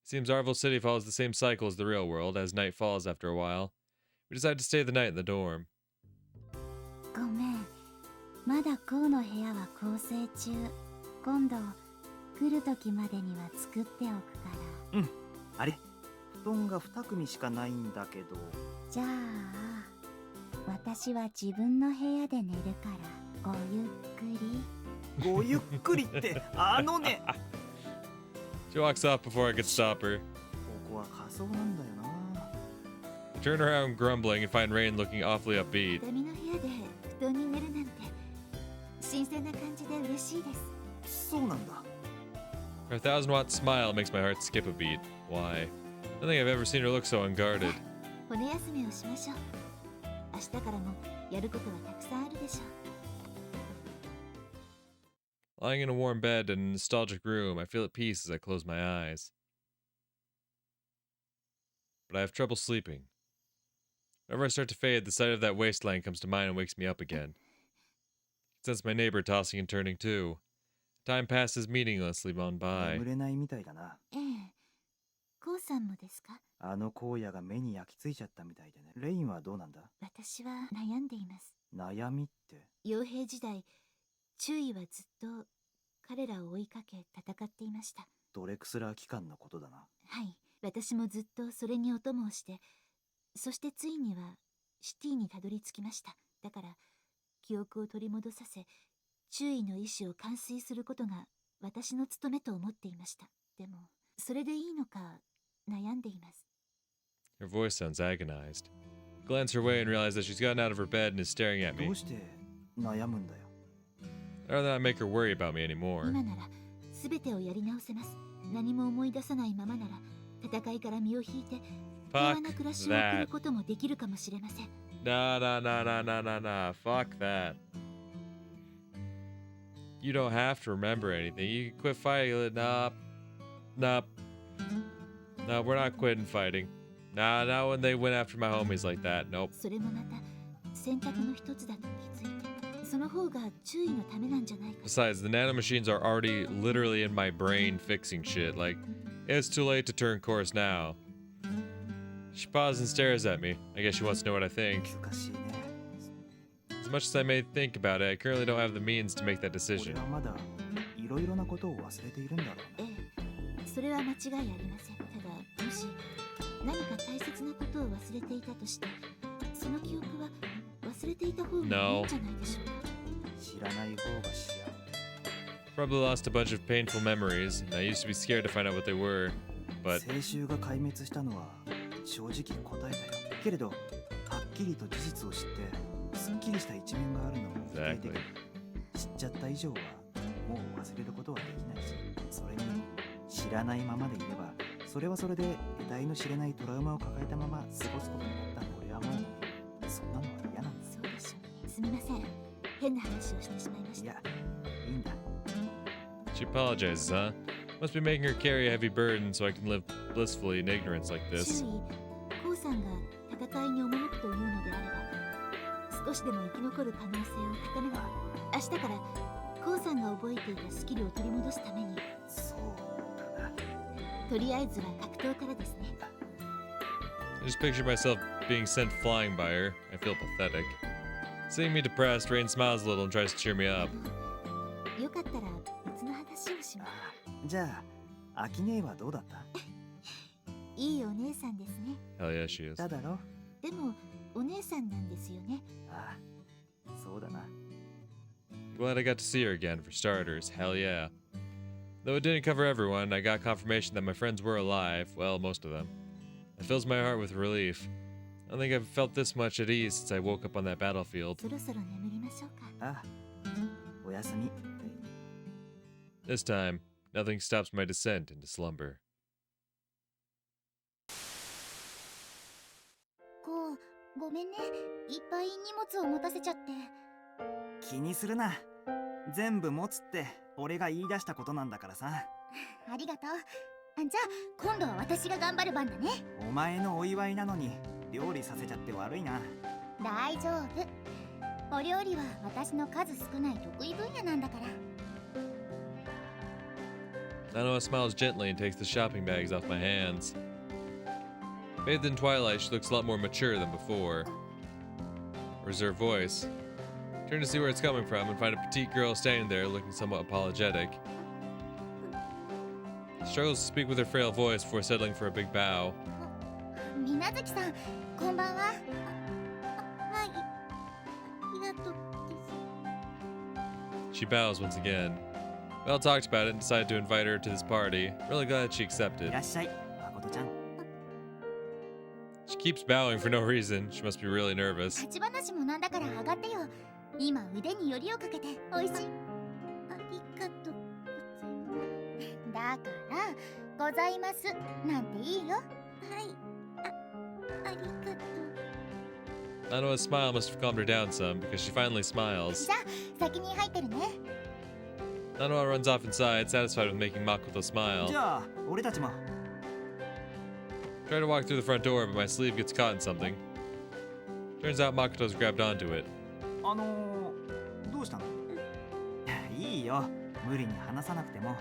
Seems Arville City follows the same cycle as the real world, as night falls after a while. We decide to stay the night in the dorm. ごめん、まだこうの部屋は構成中。今度来る時までには作っておくから。うん、あれ、布団が2組しかないんだけど。じゃあ私は自分の部屋で寝るからごゆっくり。ごゆっくりってあのね。She walks off before I could stop her. ここは仮装なんだよな。I turn around grumbling and find Rain looking awfully upbeat. 畳の部屋で布団に寝るなんて新鮮な感じで嬉しいです。そうなんだ。Her 1000-watt smile makes my heart skip a beat. Why? I don't think I've ever seen her look so unguarded. 骨休めをしましょう。明日からもやることはたくさんあるでしょう。Lying in a warm bed in a nostalgic room, I feel at peace as I close my eyes. But I have trouble sleeping. Whenever I start to fade, the sight of that wasteland comes to mind and wakes me up again. I sense my neighbor tossing and turning too. Time passes meaninglessly on by. 眠れないみたいだな。ええ。コウさんもですか？あの荒野が目に焼き付いちゃったみたいでね。レインはどうなんだ？私は悩んでいます。悩みって？傭兵時代、注意はずっと彼らを追いかけ戦っていました。ドレクスラー機関のことだな。はい、私もずっとそれにお供をして、そしてついにはシティにたどり着きました。だから記憶を取り戻させ、注意の意志を完遂することが私の務めと思っていました。でもそれでいいのか悩んでいます。Her voice sounds agonized. I glance her way and realize that she's gotten out of her bed and is staring at me. どうして悩むんだよ。I'd rather not make her worry about me anymore. 今なら全てをやり直せます。何も思い出さないままなら戦いから身を引いて平和な暮らしを送ることもできるかもしれません。Nah. Fuck that. You don't have to remember anything. You can quit fighting. Nah. No, we're not quitting fighting. Nah, not when they went after my homies like that. Nope. それもまた選択の一つだと気づいて、その方が注意のためなんじゃないか。Besides, the nanomachines are already literally in my brain fixing shit. Like, it's too late to turn course now. She pauses and stares at me. I guess she wants to know what I think. 難しいね。As much as I may think about it, I currently don't have the means to make that decision. 俺はまだいろいろなことを忘れているんだろうね。ええ、それは間違いありません。ただ、もし何か大切なことを忘れていたとして、その記憶は忘れていた方がいいんじゃないでしょうか。知らない方が幸せ。Probably lost a bunch of painful memories, and I used to be scared to find out what they were, but... 青春が壊滅したのは正直答えたよ。けれど、はっきりと事実を知って、すっきりした一面があるのも否定的。知っちゃった以上は、もう忘れることはできないし、それに知らないままでいれば、それはそれで得体の知れないトラウマを抱えたまま過ごすことになった俺はもう、そんなのは嫌なんだ。そうでしょうね。すみません。変な話をしてしまいました。いや、いいんだ。She apologizes, huh? Must be making her carry a heavy burden so I can live blissfully in ignorance like this. 周囲、コウさんが戦いに赴くというのであれば、少しでも生き残る可能性を高めない。明日からコウさんが覚えていたスキルを取り戻すために。そうだな。とりあえずは格闘からですね。I just picture myself being sent flying by her. I feel pathetic. Seeing me depressed, Rain smiles a little and tries to cheer me up. よかったら別の話をします。じゃあ、アキネイはどうだった？いいお姉さんですね。Hell yeah, she is. だろ？でもお姉さんなんですよね。ああ、そうだな。Glad I got to see her again, for starters. Hell yeah. Though it didn't cover everyone, I got confirmation that my friends were alive. Well, most of them. It fills my heart with relief. I don't think I've felt this much at ease since I woke up on that battlefield. そろそろ眠りましょうか。ああ、おやすみ。This time, nothing stops my descent into slumber. こう、ごめんね。いっぱい荷物を持たせちゃって。気にするな。全部持つって俺が言い出したことなんだからさ。ありがとう。じゃあ今度は私が頑張る番だね。お前のお祝いなのに料理させちゃって悪いな。大丈夫。お料理は私の数少ない得意分野なんだから。Nanoa smiles gently and takes the shopping bags off my hands. Bathed in twilight, she looks a lot more mature than before. Reserved voice. Turn to see where it's coming from and find a petite girl standing there looking somewhat apologetic. Struggles to speak with her frail voice before settling for a big bow. Minazuki-san, konbanwa. She bows once again. We all talked about it and decided to invite her to this party. Really glad she accepted. いらっしゃい、誠ちゃん。 She keeps bowing for no reason. She must be really nervous. 立ち話もなんだから上がってよ。今腕によりをかけて美味しい。ありがとうございます。だからございますなんていいよ。はい。ありがとう。Nanoa's smile must have calmed her down some because she finally smiles. じゃあ先に入ってるね。Nanoa runs off inside, satisfied with making Makoto smile. じゃあ、俺たちも。 Try to walk through the front door, but my sleeve gets caught in something. Turns out Makoto's grabbed onto it. どうしたの？いいよ、無理に話さなくても。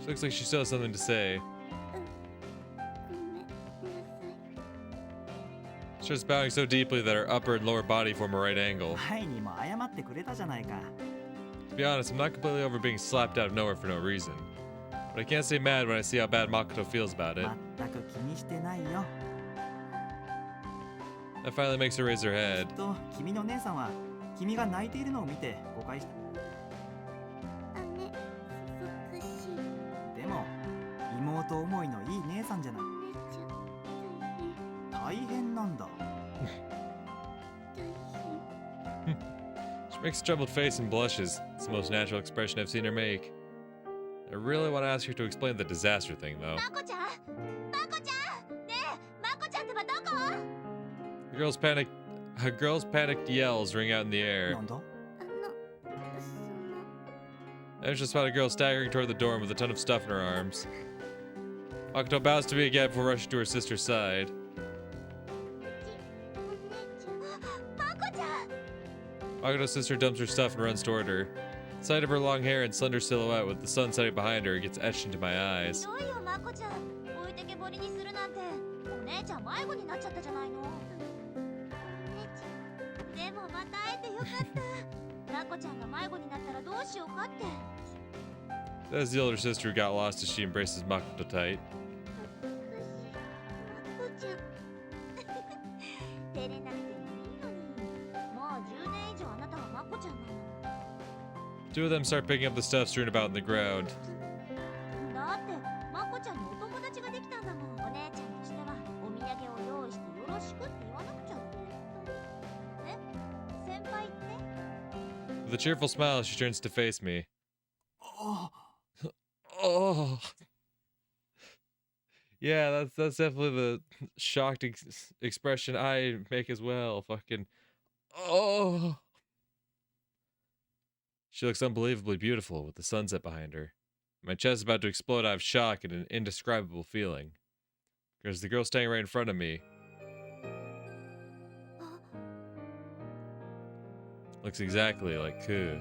She looks like she still has something to say. She starts bowing so deeply that her upper and lower body form a right angle. 前にも謝ってくれたじゃないか。 To be honest, I'm not completely over being slapped out of nowhere for no reason. But I can't stay mad when I see how bad Makoto feels about it. 全く気にしてないよ。 That finally makes her raise her head. と、君の姉さんは君が泣いているのを見て誤解した。でも、妹思いのいい姉さんじゃない。大変なんだ。She makes a troubled face and blushes. It's the most natural expression I've seen her make. I really want to ask her to explain the disaster thing, though. A girl's panicked yells ring out in the air. I just spot a girl staggering toward the door with a ton of stuff in her arms. Makoto bows to me again before rushing to her sister's side. Makoto's sister dumps her stuff and runs toward her. The sight of her long hair and slender silhouette with the sun setting behind her gets etched into my eyes. That is the older sister who got lost as she embraces Makoto tight. Two of them start picking up the stuff strewn about in the ground. With a cheerful smile, she turns to face me. Oh. Yeah, that's definitely the shocked expression I make as well. Fucking. Oh. She looks unbelievably beautiful with the sunset behind her. My chest is about to explode out of shock and an indescribable feeling. There's the girl standing right in front of me. Looks exactly like Ku.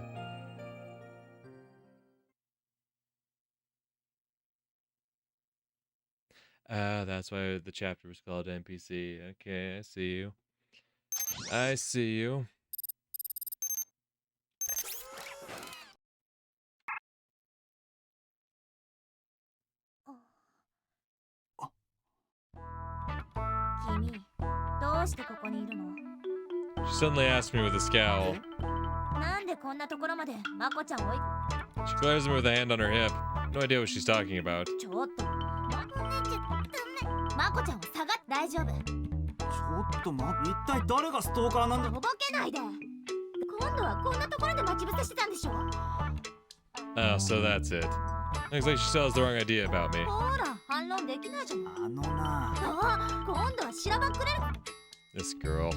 Ah, that's why the chapter was called NPC. Okay, I see you. I see you. She suddenly asked me with a scowl. She glares at me with a hand on her hip. No idea what she's talking about. ちょっと一体誰がストーカーなんだ。とぼけないで。今度はこんなところで待ち伏せしてたんでしょ。Oh, so that's it. Looks like she still has the wrong idea about me. ほら、反論できないじゃん。な。今度はしらばっくれる。This girl.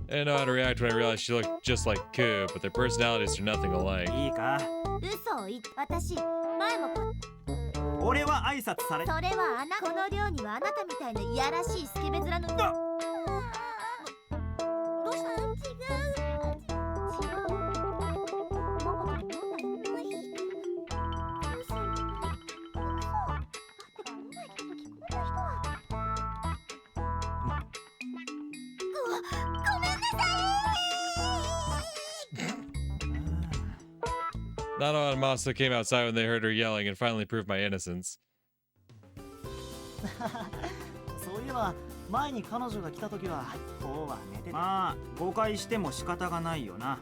I didn't know how to react when I realized she looked just like Ku, but their personalities are nothing alike. いいか。嘘を言って、私、前も俺は挨拶され。それはこの寮にはあなたみたいないやらしいスケベ面の。どうしたの？違う。Nana and Masa came outside when they heard her yelling and finally proved my innocence. そういえば前に彼女が来た時はこうは寝てた。まあ誤解しても仕方がないよな。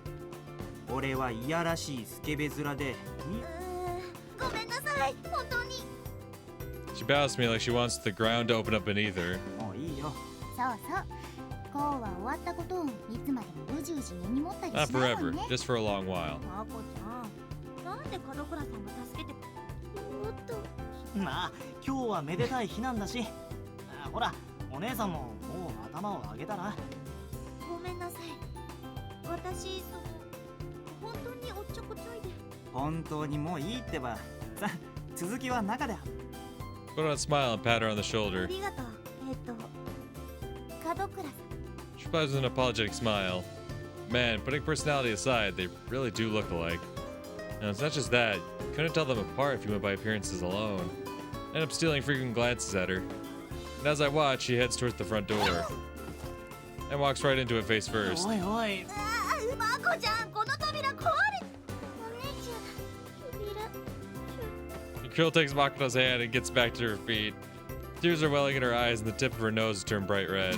俺はいやらしいスケベ面で。ごめんなさい、本当に。She bows to me like she wants the ground to open up beneath her. もういいよ。そうそう。こうは終わったことをいつまでもうじうじ根に持ったりしない Not わ forever, ね。just for a long while. まこちゃん、なんで門倉さんが助けて。おっと。まあ今日はめでたい日なんだし。ほらお姉さんももう頭を上げたら。ごめんなさい。私本当におっちょこちょいで。本当にもういいってば。さあ続きは中で。Put on a smile and pat her on the あ shoulder. りがとう。門倉さん。She replies with an apologetic smile. Man, putting personality aside, they really do look alike. And it's not just that, you couldn't tell them apart if you went by appearances alone. I end up stealing frequent glances at her. And as I watch, she heads towards the front door. And walks right into it face first. おいおい。まこちゃん、この扉壊れ。お姉ちゃん、扉。The girl takes Makoto's hand and gets back to her feet. Tears are welling in her eyes and the tip of her nose has turned bright red.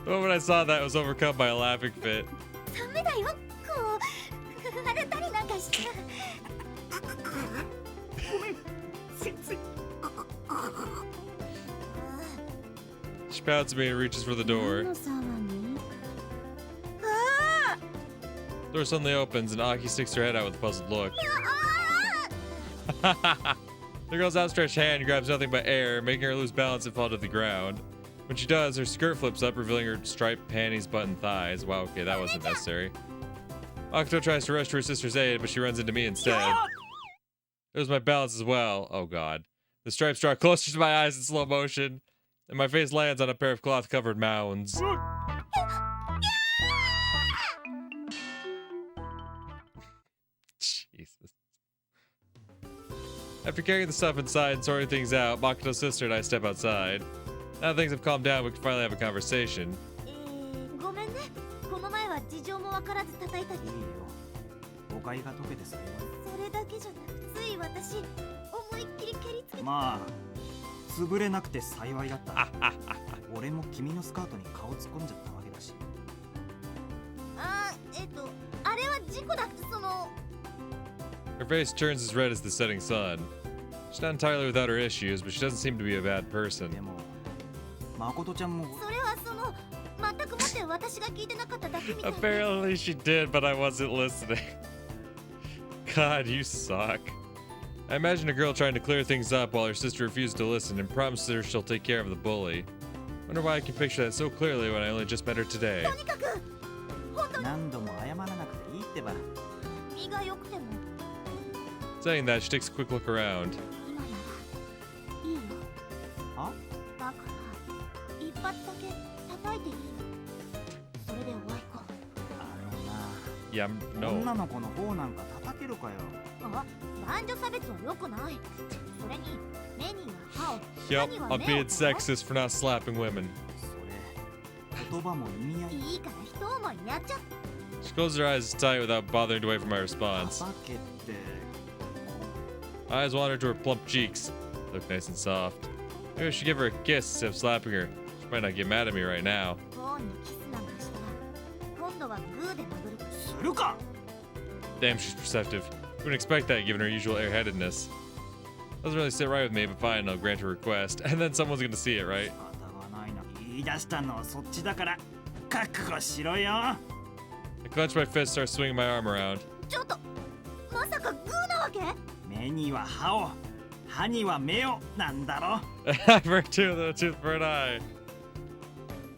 The moment I saw that, I was overcome by a laughing fit. ダメだよ、こう荒れたりなんかしたら。She pouts at me and reaches for the door. 何の騒ぎ？ The door suddenly opens and Aki sticks her head out with a puzzled look. The girl's outstretched hand grabs nothing but air, making her lose balance and fall to the ground. When she does, her skirt flips up, revealing her striped panties, butt, and thighs. Wow, okay, that wasn't necessary. Makoto tries to rush to her sister's aid, but she runs into me instead. There's my balance as well. Oh god. The stripes draw closer to my eyes in slow motion, and my face lands on a pair of cloth-covered mounds. Jesus. After carrying the stuff inside and sorting things out, Makoto's sister and I step outside. Now that things have calmed down, we can finally have a conversation. ごめんね。この前は事情もわからず叩いたり。いいよ。誤解が解けて幸い。それだけじゃなく、つい私思いっきり蹴りつけ。まあ潰れなくて幸いだった。俺も君のスカートに顔突っ込んじゃったわけだし。あれは事故だ。Her face turns as red as the setting sun. She's not entirely without her issues, but she doesn't seem to be a bad person. でも誠ちゃんも。それは全くもって私が聞いてなかっただけみたい。Apparently she did, but I wasn't listening. God, you suck. I imagine a girl trying to clear things up while her sister refuses to listen and promises her she'll take care of the bully. Wonder why I can picture that so clearly when I only just met her today. とにかく本当に何度も謝らなくていいってば。身が良くても Saying that, she takes a quick look around. 今ならいいよ。あ？だから一発だけ叩いていいの。それで終わりか。Yeah, 女 no. の子の方なんか叩けるかよ。あ、男女差別は良くない。それに目には歯を。 Yup, I'm being sexist for not slapping women. それ言葉も意味合い。いいから一思いやっちゃ。 She closes her eyes tight without bothering to wait for my response. 叩けってこ Eyes wander to her plump cheeks. Look nice and soft. Maybe I should give her a kiss instead of slapping her. She might not get mad at me right now. ボーンにキスなんかしたら今度はグーで殴るから。うするか。 Damn, she's perceptive. Wouldn't expect that given her usual airheadedness. Doesn't really sit right with me, but fine, I'll grant her request. And then someone's gonna see it, right? 仕方がないな。言い出したのはそっちだから覚悟しろよ。 I clench my fist, start swinging my arm around. ちょっとまさかグーなわけ？目には歯を、歯には目をなんだろ。For a tooth, a tooth for an eye.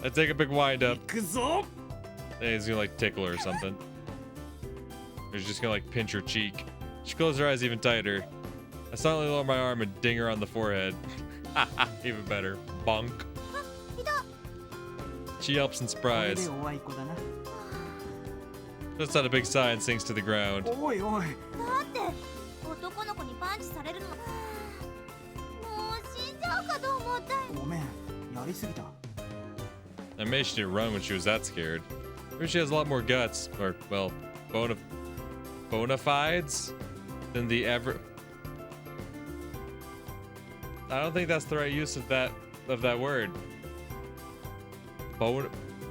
I take a big wind 行 up. くぞ。 And he's gonna like tickle her or something. Or he's just gonna like pinch her cheek. She closes her eyes even tighter. I silently lower my arm and ding her on the forehead. Even better. Bonk. いた。 She yelps in これ surprise. でおあいこだな。 Lets out a big sigh and sinks to the ground. おいおい。だって男の子にパンチされるの。もう死んじゃうかと思ったよ。ごめん、やりすぎた。I made she didn't run when she was that scared. Or she has a lot more guts, or, well, bona fides than the ever. I don't think that's the right use of that word.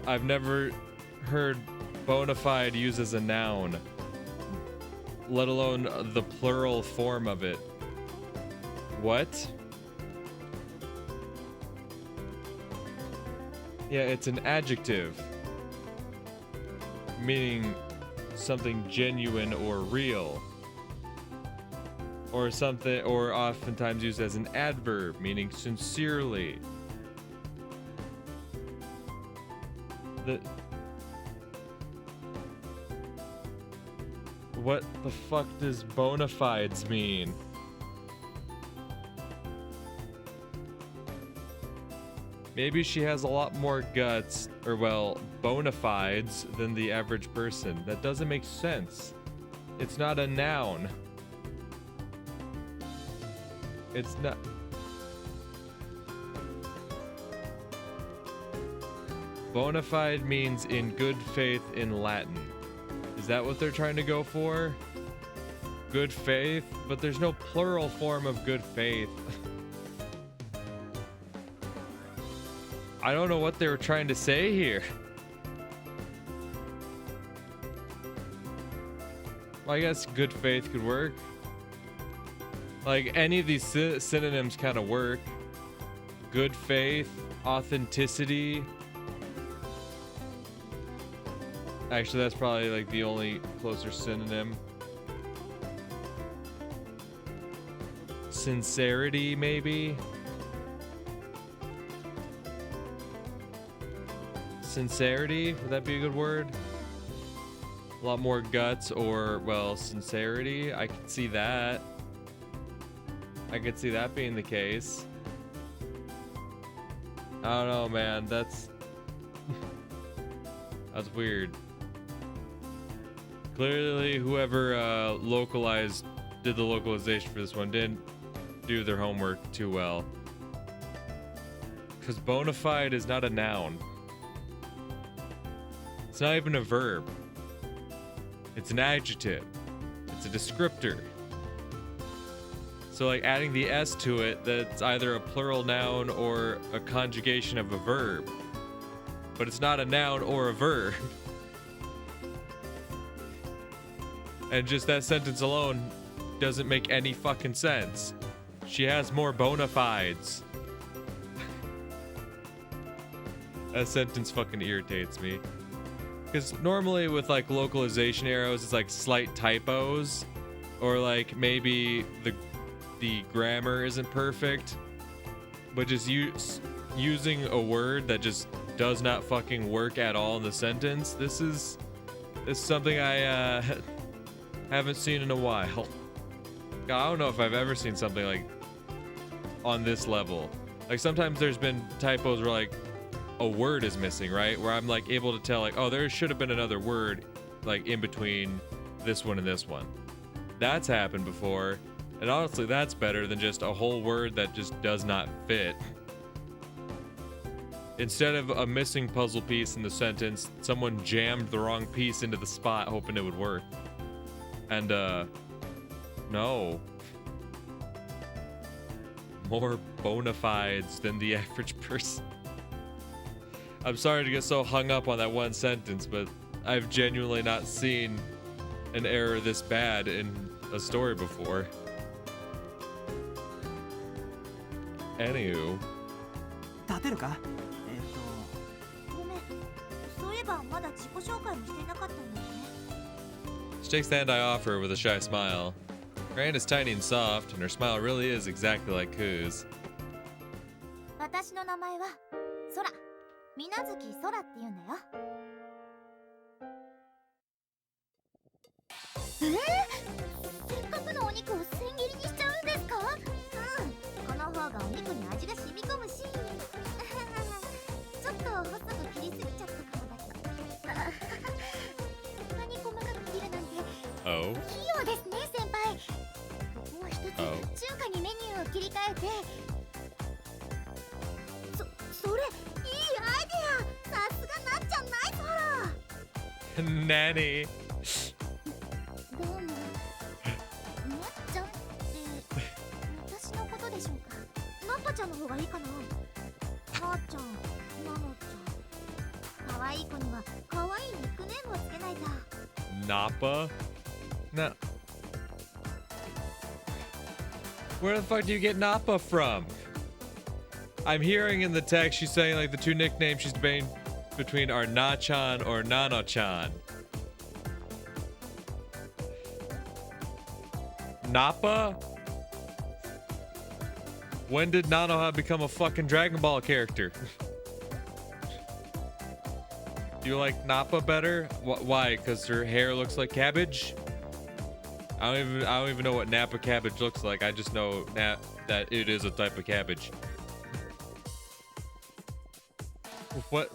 I've never heard bona fide used as a noun, let alone the plural form of it. What? Yeah, it's an adjective, meaning something genuine or real. Or something, or oftentimes used as an adverb, meaning sincerely. What the fuck does bona fides mean? Maybe she has a lot more guts, or well, bona fides than the average person. That doesn't make sense. It's not a noun. It's not. Bona fide means in good faith in Latin. Is that what they're trying to go for? Good faith? But there's no plural form of good faith. I don't know what they were trying to say here. Well, I guess good faith could work. Like, any of these synonyms kind of work. Good faith, authenticity. Actually, that's probably like the only closer synonym. Sincerity, maybe? Sincerity, would that be a good word? A lot more guts, or, well, sincerity. I could see that. I could see that being the case. I don't know, man. That's weird. Clearly, whoever did the localization for this one didn't do their homework too well. Because bona fide is not a noun. It's not even a verb. It's an adjective. It's a descriptor. So like adding the S to it, that's either a plural noun or a conjugation of a verb. But it's not a noun or a verb. And just that sentence alone doesn't make any fucking sense. She has more bona fides. That sentence fucking irritates me. Because normally with like localization arrows, it's like slight typos. Or like maybe the grammar isn't perfect. But just using a word that just does not fucking work at all in the sentence. This is something I haven't seen in a while. I don't know if I've ever seen something like on this level. Like sometimes there's been typos where like a word is missing, right? Where I'm like able to tell like, oh, there should have been another word like in between this one and this one. That's happened before. And honestly, that's better than just a whole word that just does not fit. Instead of a missing puzzle piece in the sentence, someone jammed the wrong piece into the spot hoping it would work. And, no. More bona fides than the average person. I'm sorry to get so hung up on that one sentence, but I've genuinely not seen an error this bad in a story before. Anywho. 立てるか？ごめん、そういえばまだ自己紹介もしてなかったんだよね。 She takes the hand I offer with a shy smile. Her hand is tiny and soft, and her smile really is exactly like Ku's. 私の名前は空、水無月空って言うんだよ。せっかくのお肉を千切りにしちゃうんですか？うん、この方がお肉に味が染み込むし。ちょっと細く切りすぎちゃったかもだけど。こんなに細かく切るなんて。Oh. 器用ですね、先輩。もう一つ中華にメニューを切り替えて。それいいアイデア。さすがなっちゃんナイスフォロー。Nanny. どうも。なっちゃんって私のことでしょうか。ナッパちゃんの方がいいかな。なっちゃん、なのちゃん。可愛い子には可愛いニックネームをつけないと。Napa? No. Where the fuck do you get Napa from? I'm hearing in the text she's saying like the two nicknames she's debating between are Na-chan or Nano-chan. Napa? When did Nanoha become a fucking Dragon Ball character? Do you like Napa better? Why? Because her hair looks like cabbage? I don't even know what Napa cabbage looks like. I just know that it is a type of cabbage. What?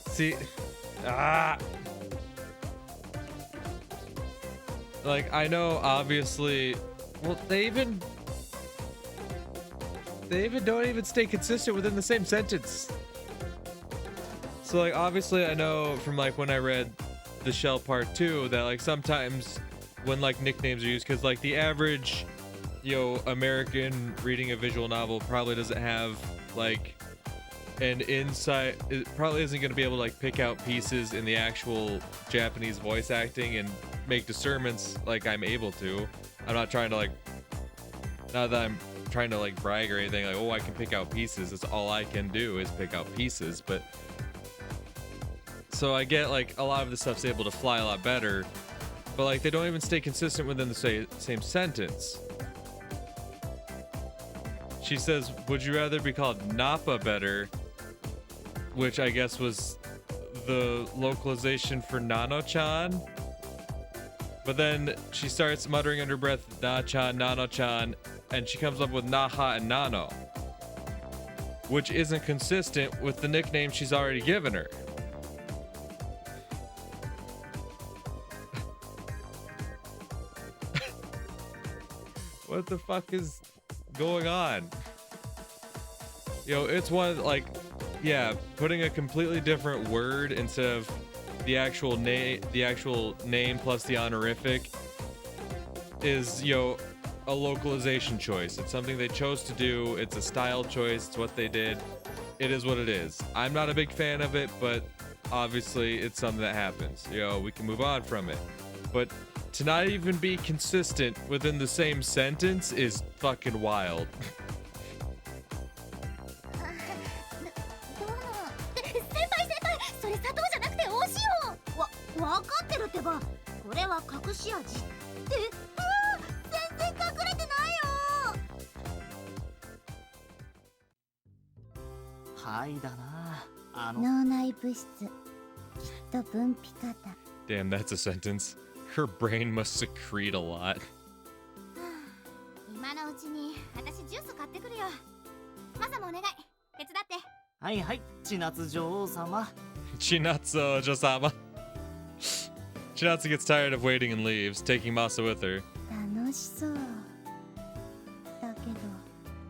See? Ah! Like, I know, obviously... Well, they even don't even stay consistent within the same sentence. So, like, obviously I know from, like, when I read The Shell Part 2 that, like, sometimes when, like, nicknames are used, because, like, the average, American reading a visual novel probably doesn't have, like, an insight, it probably isn't going to be able to, like, pick out pieces in the actual Japanese voice acting and make discernments like I'm able to. I'm not trying to, like, not that I'm trying to, like, brag or anything, like, oh, I can pick out pieces. That's all I can do is pick out pieces, but... So I get, like, a lot of this stuff's able to fly a lot better, but, like, they don't even stay consistent within the same sentence. She says, would you rather be called Napa better, which I guess was the localization for Nano-chan? But then she starts muttering under her breath, Na-chan, Nano-chan, and she comes up with Naha and Nano, which isn't consistent with the nickname she's already given her. What the fuck is going on? It's one, like, yeah, putting a completely different word instead of the actual name plus the honorific is, a localization choice. It's something they chose to do. It's a style choice. It's what they did. It is what it is. I'm not a big fan of it, but obviously it's something that happens. We can move on from it. But to not even be consistent within the same sentence is fucking wild. わかってるってば。これは隠し味って。全然隠れてないよ。はいだな。脳内物質。きっと分泌過多。 Damn, that's a sentence. Her brain must secrete a lot. 今のうちに私ジュース買ってくるよ。マサもお願い。手伝って。はいはい、千夏女王様。Chinatsu Ojo-sama. Chinatsu gets tired of waiting and leaves, taking Masa with her. 楽しそう。だけど、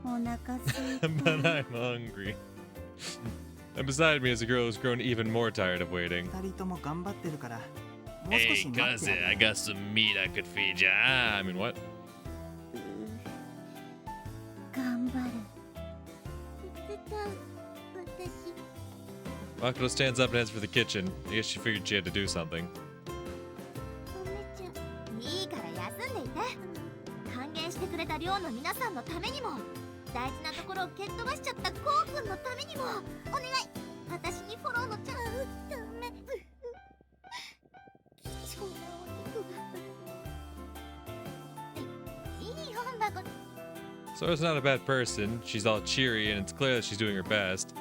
お腹空いた。 But I'm hungry. And beside me is a girl who's grown even more tired of waiting. 二人とも頑張ってるから。もう少 Hey, し待って cousin, I got some meat I could feed ya. I mean, what? 頑張る。手伝う。私。 Makoto stands up and heads for the kitchen. I guess she figured she had to do something. お姉ちゃん。いいから休んでいて。歓迎してくれた寮の皆さんのためにも、大事なところを蹴っ飛ばしちゃったコウ君のためにも、お願い。私にフォローのチャンス。ダメ。 Sora's not a bad person. She's all cheery, and it's clear that she's doing her best.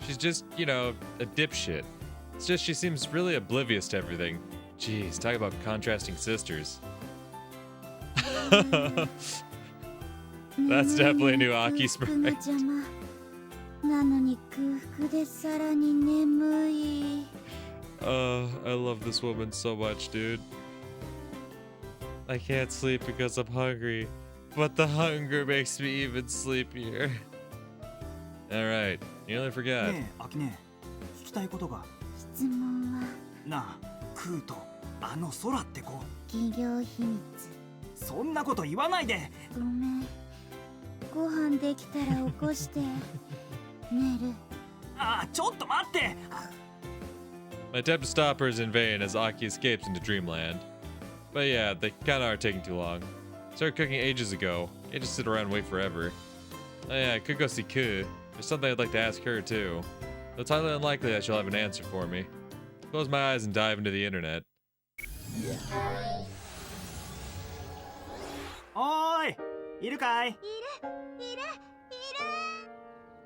She's just, a dipshit. It's just she seems really oblivious to everything. Jeez, talk about contrasting sisters. That's definitely a new Aki sprite. I love this woman so much, dude. I can't sleep because I'm hungry, but the hunger makes me even sleepier. Alright, nearly forgot. ねえ、アキネ、聞きたいことが。質問はなあ、クーとあの空って子。企業秘密。そんなこと言わないで。ごめん。ご飯できたら起こして寝る。あ、ちょっと待って。My attempt to stop her is in vain as Aki escapes into dreamland. But yeah, they kinda are taking too long. Started cooking ages ago. Can't just sit around and wait forever. Oh yeah, I could go see Ku. There's something I'd like to ask her too. Though it's highly unlikely that she'll have an answer for me. Close my eyes and dive into the internet. おーい、いるかい？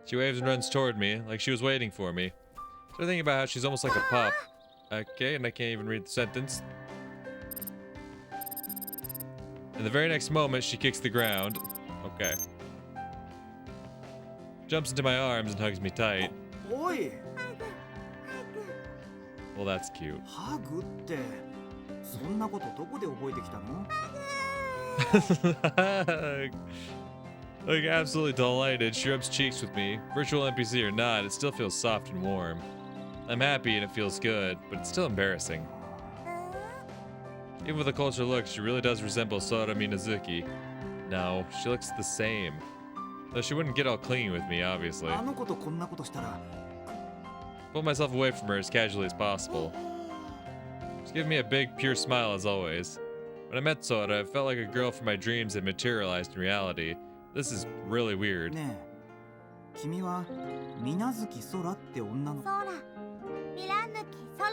She waves and runs toward me, like she was waiting for me. So thinking about how she's almost like a pup. Okay, and I can't even read the sentence. In the very next moment, she kicks the ground. Okay. Jumps into my arms and hugs me tight. おい。 Well, that's cute. ハグって、そんなことどこで覚えてきたの？ Like, absolutely delighted, she rubs cheeks with me. Virtual NPC or not, it still feels soft and warm. I'm happy and it feels good, but it's still embarrassing. Even with a closer look, she really does resemble Sora Minazuki. No, she looks the same. Though she wouldn't get all clingy with me, obviously. あの子とこんなことしたら。 Pull myself away from her as casually as possible. She's giving me a big, pure smile as always. When I met Sora, it felt like a girl from my dreams had materialized in reality. This is really weird. ねえ、君は水月空って女の。空。ミラヌキ空。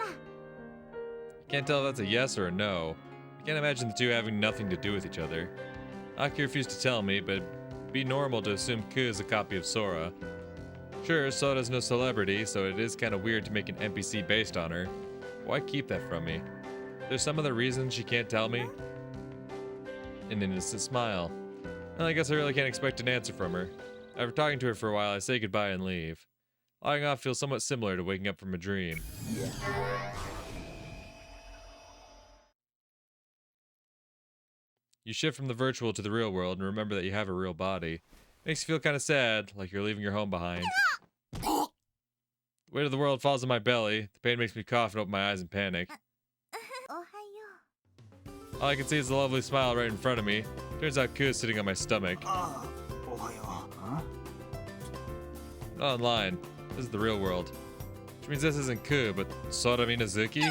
Can't tell if that's a yes or a no. I can't imagine the two having nothing to do with each other. Aki refused to tell me, but it'd be normal to assume Ku is a copy of Sora. Sure, Sora's no celebrity, so it is kind of weird to make an NPC based on her. Why keep that from me? There's some other reason she can't tell me? An innocent smile. Well, I guess I really can't expect an answer from her. After talking to her for a while, I say goodbye and leave. Logging off feels somewhat similar to waking up from a dream. You shift from the virtual to the real world and remember that you have a real body. Makes you feel kind of sad, like you're leaving your home behind. The weight of the world falls on my belly. The pain makes me cough and open my eyes in panic. All I can see is the lovely smile right in front of me. Turns out Ku is sitting on my stomach. ああ、おはよう。 Not online. This is the real world. Which means this isn't Ku, but Sora Minazuki?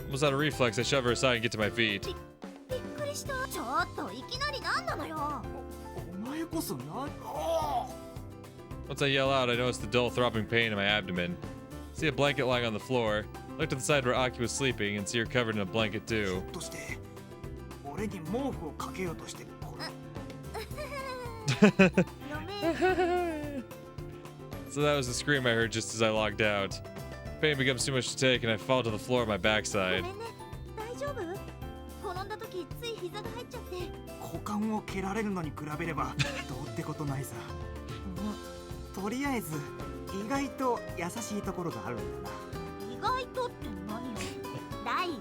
Almost out of reflex, I shove her aside and get to my feet. びっくりした。ちょっといきなり何なのよ。お前こそな。 Once I yell out, I notice the dull throbbing pain in my abdomen. See a blanket lying on the floor. Look to the side where Aki was sleeping and see her covered in a blanket too. として俺に毛布をかけようとしてこれ。 So that was the scream I heard just as I logged out. Pain becomes too much to take and I fall to the floor on my backside. ごめんね。大丈夫？転んだ時つい膝が入っちゃって。股間を蹴られるのに比べればどうってことないさ。とりあえず意外と優しいところがあるんだな。 意外とって何よ。第一、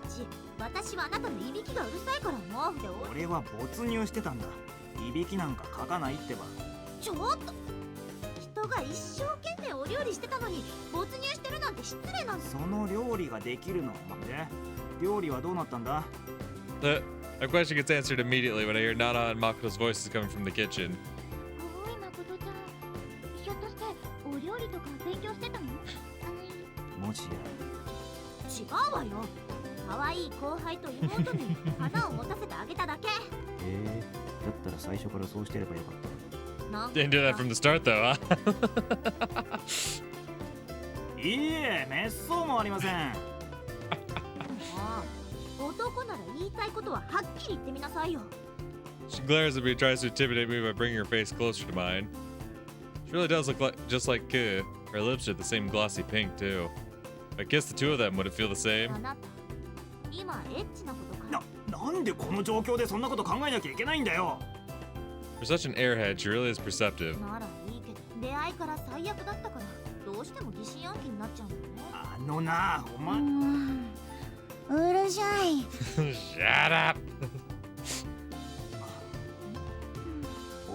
私はあなたのいびきがうるさいから毛布で俺は没入してたんだ。いびきなんかかかないってば。ちょっと人が一生懸命お料理してたのに没入してるなんて失礼なんです。その料理ができるので料理はどうなったんだ？ My question gets answered immediately when I hear Nana and Makoto's voices coming from the kitchen. おい誠ちゃん、ひょっとしてお料理とか勉強してたの？もしや。違うわよ。可愛い後輩と妹に花を持たせてあげただけ。だったら最初からそうしてればよかった。 Didn't do that from the start though, huh? いいえ、めっそうもありません。男なら言いたいことははっきり言ってみなさいよ。 She glares at me and tries to intimidate me by bringing her face closer to mine. She really does look like just like Ku. Her lips are the same glossy pink too. If I kissed the two of them, would it feel the same? あなた、今エッチなことか。なんでこの状況でそんなこと考えなきゃいけないんだよ。 For such an airhead, she really is perceptive. ならいいけど、出会いから最悪だったからどうしても疑心暗鬼になっちゃうんだよね。あのな、お前。うるさい。Shut up.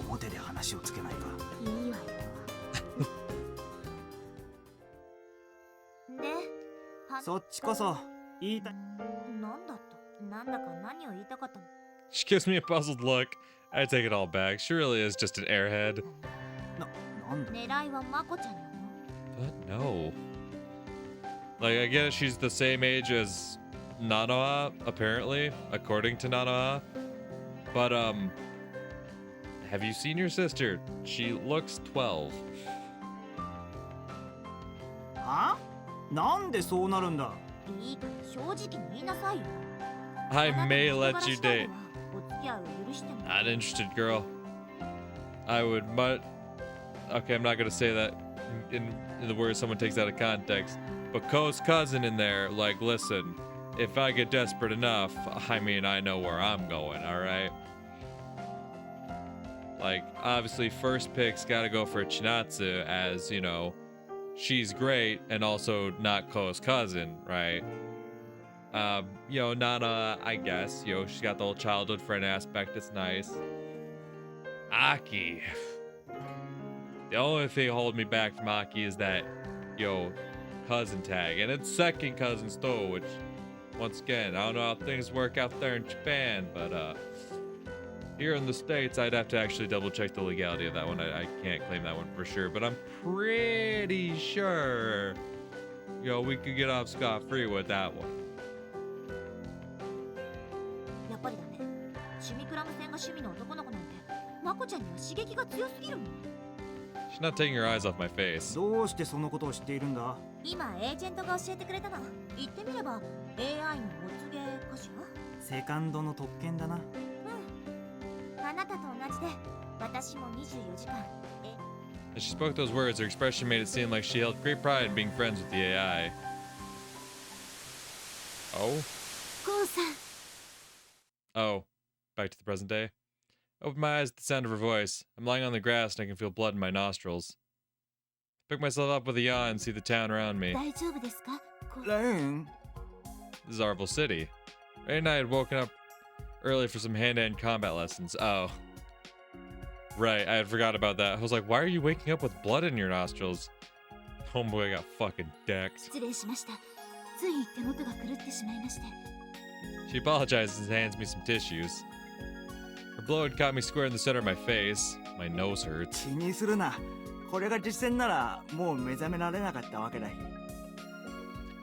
表で話をつけないか。いいわよ。で、そっちこそ言いたい。なんだと、なんだか何を言いたかったの。 She gives me a puzzled look. I take it all back. She really is just an airhead. なんだ。狙いはマコちゃんよ。 But no. Like, I get it, she's the same age as Nanoha, apparently, according to Nanoha. But, have you seen your sister? She looks 12. は？なんでそうなるんだ。いいから正直に言いなさいよ。 I may let you date. お付き合いを許しても。 Not interested, girl. I would Okay, I'm not gonna say that in the words someone takes out of context. But Ko's cousin in there, like, listen, if I get desperate enough, I mean, I know where I'm going, alright? Like, obviously, first pick's gotta go for Chinatsu, as, you know, she's great, and also not Ko's cousin, right? You know, Nana, I guess, you know, she's got the whole childhood friend aspect, it's nice. Aki. The only thing holding me back from Aki is that, yo, cousin tag. And it's second cousin still, which, once again, I don't know how things work out there in Japan, but, here in the States, I'd have to actually double check the legality of that one. I can't claim that one for sure, but I'm pretty sure, yo, we could get off scot-free with that one. やっぱりだね。趣味クラム戦が趣味の男の子なんて、マコちゃんには刺激が強すぎるもん。 She's not taking her eyes off my face. どうしてそのことを知っているんだ。今エージェントが教えてくれたの。言ってみれば AI のお告げかしら。セカンドの特権だな。うん。あなたと同じで、私も24時間。As she spoke those words, her expression made it seem like she held great pride in being friends with the AI. Oh? コウさん。 Oh, back to the present day. I opened my eyes at the sound of her voice. I'm lying on the grass and I can feel blood in my nostrils. I pick myself up with a yawn and see the town around me. 大丈夫ですか？レイン。 This is Arville City. Ray and I had woken up early for some hand-to-hand combat lessons. Oh. Right, I had forgot about that. I was like, why are you waking up with blood in your nostrils? Homeboy got fucking decked. 失礼しました。つい手元が狂ってしまいまして。 She apologizes and hands me some tissues. Her blow had caught me square in the center of my face. My nose hurts. 気にするな。これが実践ならもう目覚められなかったわけだ。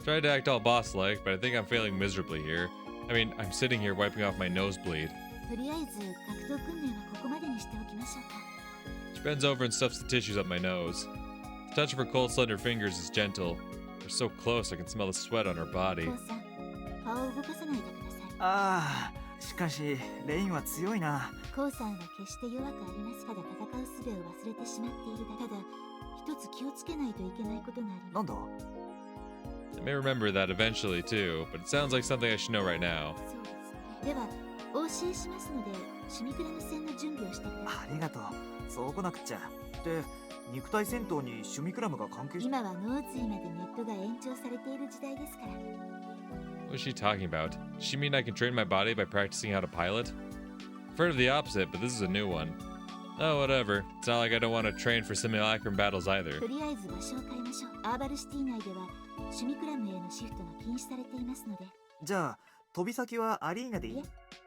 Tried to act all boss-like, but I think I'm failing miserably here. I mean, I'm sitting here wiping off my nosebleed. とりあえず格闘訓練はここまでにしておきましょうか。 She bends over and stuffs the tissues up my nose. The touch of her cold, slender fingers is gentle. They're so close I can smell the sweat on her body. コウさん、顔を動かさないでください。ああ、しかしレインは強いな。コウさんは決して弱くあります。ただ戦う術を忘れてしまっているだけ。ただ一つ気をつけないといけないことがあります。なんだ？ I may remember that eventually too, but it sounds like something I should know right now. そうですね。ではお教えしますので、シミクラム戦の準備をしてください。ありがとう。そうこなくっちゃ。で、肉体戦闘にシュミクラムが関係して。今は脳髄までネットが延長されている時代ですから。 What is she talking about? Does she mean I can train my body by practicing how to pilot? I've heard of the opposite, but this is a new one. Oh, whatever. It's not like I don't want to train for simulacrum battles either. とりあえず場所を変えましょう。アーバルシティ内ではシュミクラムへのシフトが禁止されていますので。じゃあ、飛び先はアリーナでいい？いえ、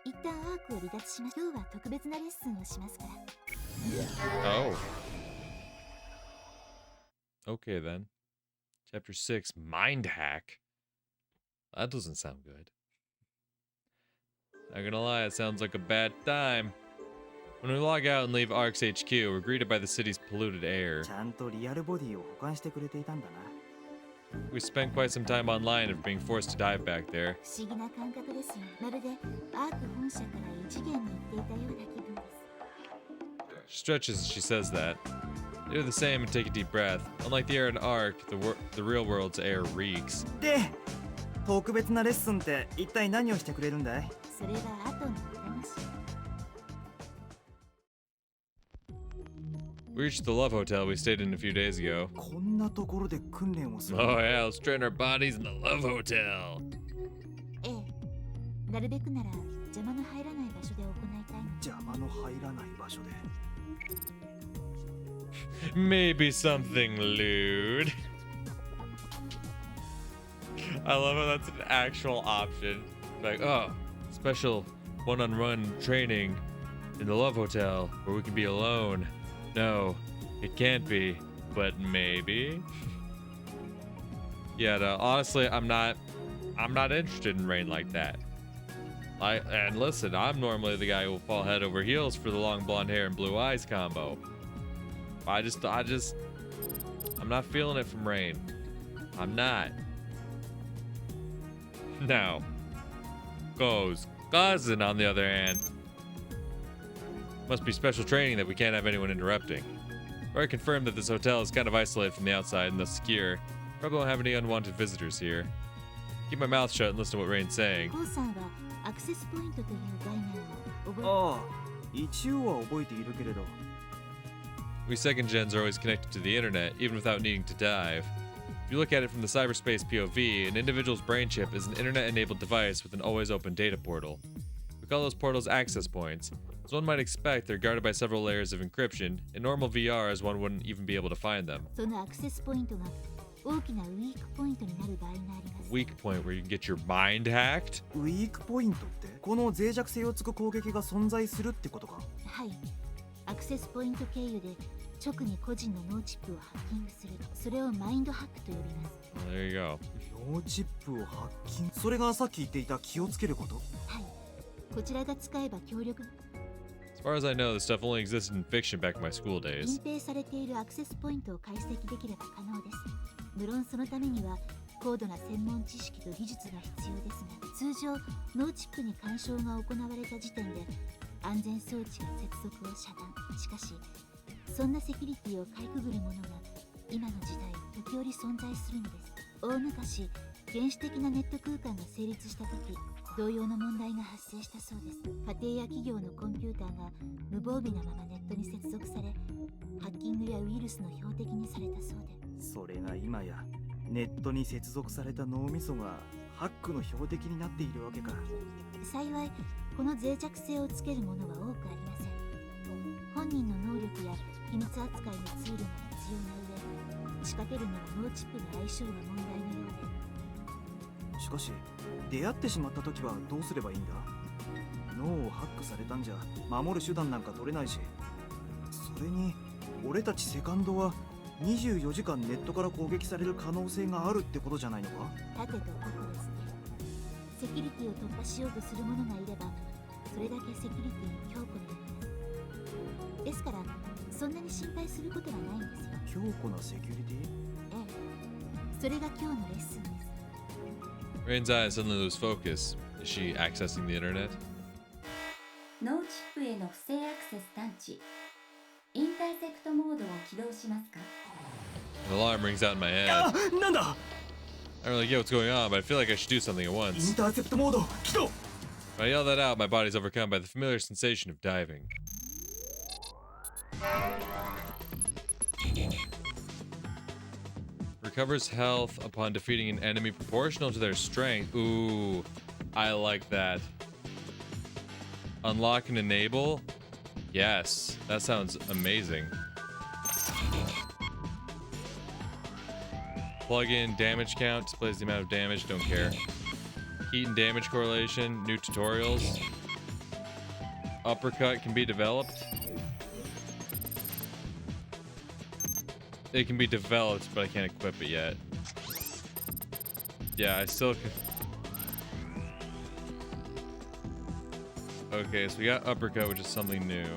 一旦アークを離脱します。今日は特別なレッスンをしますから。 Oh. Okay then. Chapter 6, Mind Hack. That doesn't sound good. Not gonna lie, it sounds like a bad time. When we log out and leave ARC's HQ, we're greeted by the city's polluted air. ちゃんとリアルボディを保管してくれていたんだな。 We spent quite some time online of being forced to dive back there. 不思議な感覚ですよ。まるでアーク本社から異次元に行っていたような気分です。 She stretches as she says that. I do the same and take a deep breath. Unlike the air in ARC, the real world's air reeks. で、特別なレッスンって一体何をしてくれるんだい？それは後のお話。 We reached the Love Hotel we stayed in a few days ago. こんなところで訓練をする。 Oh yeah, let's train our bodies in the Love Hotel. ええ、なるべくなら邪魔の入らない場所で行いたいの。邪魔の入らない場所で。 Maybe something lewd. I love how that's an actual option. Like, oh, special one-on-one training in the Love Hotel where we can be alone. No, it can't be, but maybe. Yeah, no, honestly, I'm not interested in rain like that. And listen, I'm normally the guy who will fall head over heels for the long blonde hair and blue eyes combo. I'm not feeling it from rain. I'm not. Now, Go's cousin, on the other hand, must be special training that we can't have anyone interrupting. Or I confirm that this hotel is kind of isolated from the outside and thus secure. Probably won't have any unwanted visitors here. Keep my mouth shut and listen to what Rain's saying. アクセスポイントという概念を覚えてああ、一応は覚えているけれど。We second gens are always connected to the internet, even without needing to dive. If you look at it from the cyberspace POV, an individual's brain chip is an internet-enabled device with an always-open data portal. We call those portals access points. As one might expect, they're guarded by several layers of encryption. In normal VR, as one wouldn't even be able to find them. そのアクセスポイントが大きなウィークポイントになる場合があります。 Weak point where you can get your mind hacked? ウィークポイントってこの脆弱性をつく攻撃が存在するってことか。はい。アクセスポイント経由で直に個人の脳チップをハッキングする。それをマインドハックと呼びます。Well, there you go. 脳チップをハッキング。それがさっき言っていた気をつけること。はい。こちらが使えば強力。As far as I know, this stuff only existed in fiction back in my school days. 隠蔽されているアクセスポイントを解析できれば可能です。無論そのためには高度な専門知識と技術が必要ですが、通常脳チップに干渉が行われた時点で安全装置が接続を遮断。しかしそんなセキュリティをかいくぐるものが今の時代時折存在するのです。大昔原始的なネット空間が成立した時、同様の問題が発生したそうです。家庭や企業のコンピューターが無防備なままネットに接続され、ハッキングやウイルスの標的にされたそうで。それが今やネットに接続された脳みそがハックの標的になっているわけか。幸いこの脆弱性をつけるものは多くありません。本人の能力や秘密扱いのツールが必要な上、仕掛けるには脳チップの相性が問題のようで。しかし出会ってしまった時はどうすればいいんだ。脳をハックされたんじゃ守る手段なんか取れないし、それに俺たちセカンドは24時間ネットから攻撃される可能性があるってことじゃないのか。盾と矛ですね。セキュリティを突破しようとする者がいれば、それだけセキュリティの強固なものです。ですからそんなに心配することはないんですよ。強固なセキュリティ？ええ、それが今日のレッスンです。Rain's eyes suddenly lose focus. Is she accessing the internet? 脳チップへの不正アクセス探知。インターセプトモードを起動しますか？ An alarm rings out in my head. あ、なんだ。I don't really get what's going on, but I feel like I should do something at イ once. ンターセプトモード起動。 When I yell that out, my body's overcome by the familiar sensation of diving. Recovers health upon defeating an enemy proportional to their strength. Ooh, I like that. Unlock and enable? Yes, that sounds amazing. Plug in damage count, displays the amount of damage, don't care. Heat and damage correlation, new tutorials. Uppercut can be developed. It can be developed, but I can't equip it yet. Yeah, I still can. Okay, so we got uppercut, which is something new.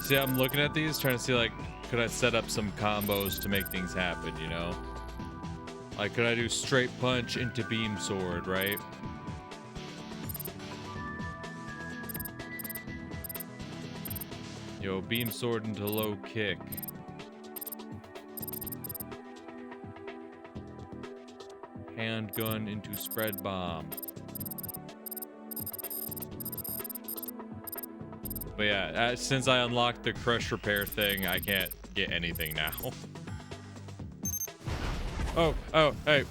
See, I'm looking at these, trying to see, like, could I set up some combos to make things happen, you know? Like, could I do straight punch into beam sword, right? Yo, beam sword into low kick. Handgun into spread bomb. But yeah, since I unlocked the crush repair thing, I can't get anything now. Oh, hey.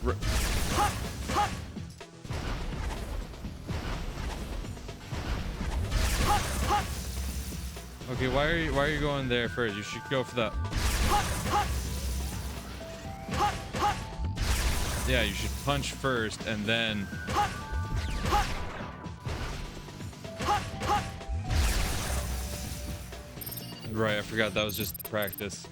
Okay, why are you going there first? You should go for the. Yeah, you should punch first and then. Right, I forgot that was just practice.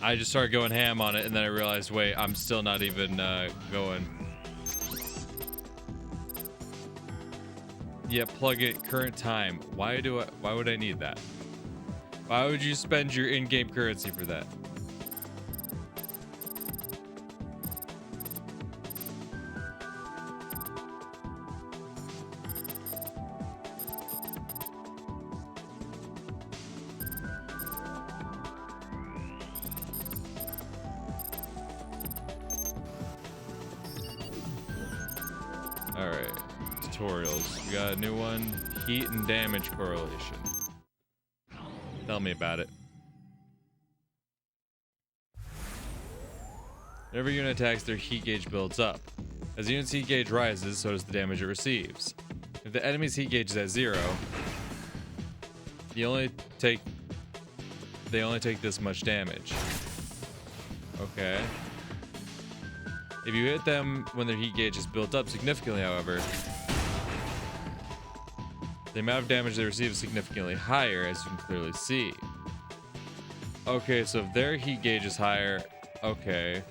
I just started going ham on it, and then I realized, wait, I'm still not even going. Yeah, plug it current time. Why would I need that? Why would you spend your in-game currency for that? Alright, tutorials. We got a new one, heat and damage correlation. Tell me about it. Whenever a unit attacks, their heat gauge builds up. As the unit's heat gauge rises, so does the damage it receives. If the enemy's heat gauge is at 0, they only take this much damage. Okay. If you hit them when their heat gauge is built up significantly, however, the amount of damage they receive is significantly higher, as you can clearly see. Okay, so if their heat gauge is higher, okay.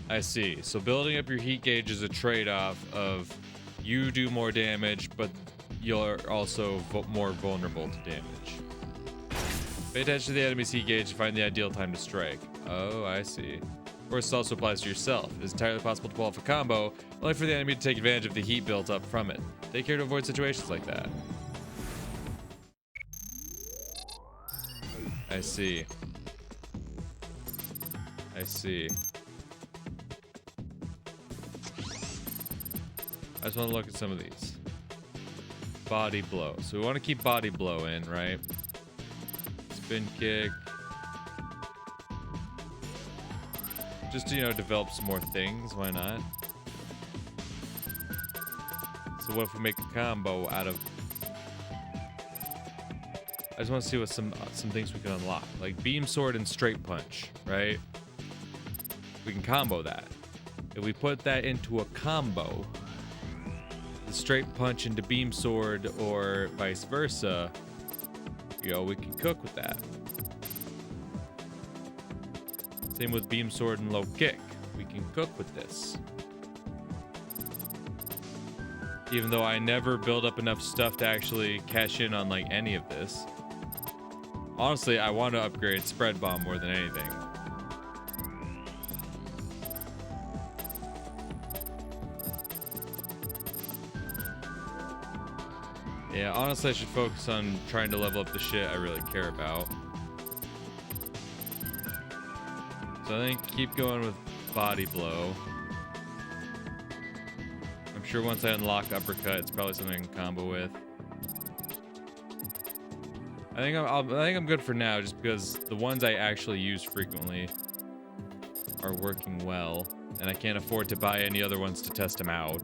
I see. So building up your heat gauge is a trade-off of you do more damage, but you're also more vulnerable to damage. Pay attention to the enemy's heat gauge to find the ideal time to strike. Oh, I see. Of course, this also applies to yourself. It is entirely possible to pull off a combo, only for the enemy to take advantage of the heat built up from it. Take care to avoid situations like that. I see. I see. I just want to look at some of these. Body blow. So we want to keep body blow in, right? Spin kick. Just to, develop some more things. Why not? So what if we make a combo out of... I just want to see what some things we can unlock. Like beam sword and straight punch, right? We can combo that. If we put that into a combo, the straight punch into beam sword or vice versa, we can cook with that. Same with beam sword and low kick. We can cook with this. Even though I never build up enough stuff to actually cash in on like any of this. Honestly, I want to upgrade spread bomb more than anything. Yeah, honestly, I should focus on trying to level up the shit I really care about. So I think keep going with body blow. I'm sure once I unlock uppercut, it's probably something I can combo with. I think I'm good for now, just because the ones I actually use frequently are working well, and I can't afford to buy any other ones to test them out.